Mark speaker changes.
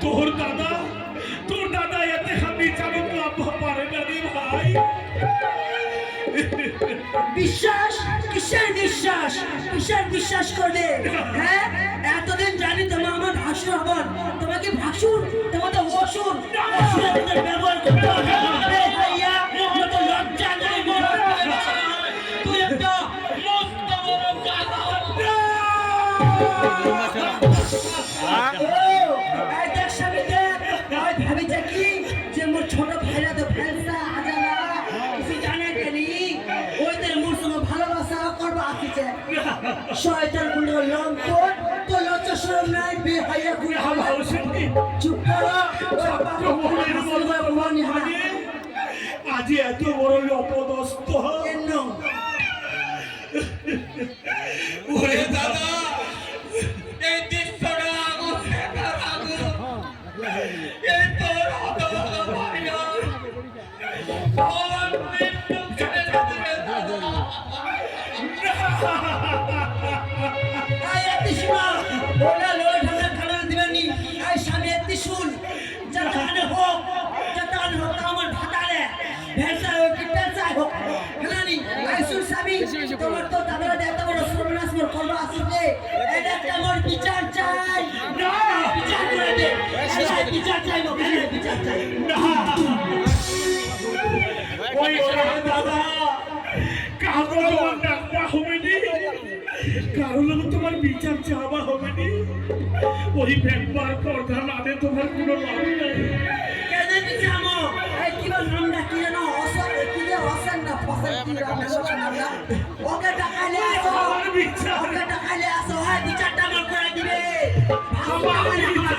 Speaker 1: তোর দাদা এতে খালি চালক লাভ পারে না রে ভাই।
Speaker 2: বিশ্বাস কিসের বিশ্বাস? কিসের বিশ্বাস করবে? হ্যাঁ, এতদিন জানি তোমার আমার ভাসুর হবেন, তোমাকে ভাসুর তোমাদের অসুর অসুরের ব্যবহার করতে হবে ভাইয়া। তো লজ্জা নাই মোর, তুই একটা মস্ত বড় গাধা। এই দেখ স্বামী দেখ, ওই ভাবিছে কি যে মোর ছোট ভাইরা তো ফেলসা আজানা কিছু জানে কেনি, ওইদের মোর সঙ্গে ভালোবাসা করবা আসিছে। শয়তান গুলো লঙ্কট তো লজ্জা শরম নাই বেহাইয়া গুলো হলো। চুপ করো,
Speaker 1: আজি এত বড় অপদস্থ
Speaker 2: কেন?
Speaker 3: ওরে দাদা, এই দৃশ্যটা আমার দেখার আগে এই তোর হতভাগা ভাইয়া আমার মৃত্যু ছেড়ে দিতে দাদা।
Speaker 2: এই ত্রিশূল ওলা লোলা ঠান্ডা ঠান্ডা দিবেন নি। এই স্বামী ত্রিশূল যতখানে হোক আমার ভাতারে ভেসা হোক কিটা চাই হোক খানি আইসুর স্বামী তোমার তো দাদারা এত বড় সর্বনাশ মোর করবা আসছে। এটা একটা মোর বিচার চাই না, বিচার করে দে। এই বিচার চাই মোর, বিচার চাই
Speaker 1: না। ওই দাদা কারো তোমার ডাকটা হবে নি, কারো তোমার বিচার চাওয়া হবে নি। ওই ব্যাপার প্রধান আদে তোমার কোনো লাভ নাই।
Speaker 2: কেন বিচামো? এই কি বল নামটা কি জানো? অসর কি যে অসর না ফসল কি নামটা? ওকে টাকালে আসো,
Speaker 1: আমার বিচার
Speaker 2: ওকে টাকালে আসো। হ্যাঁ বিচারটা আমার করে দিবে।
Speaker 1: আমার বিচার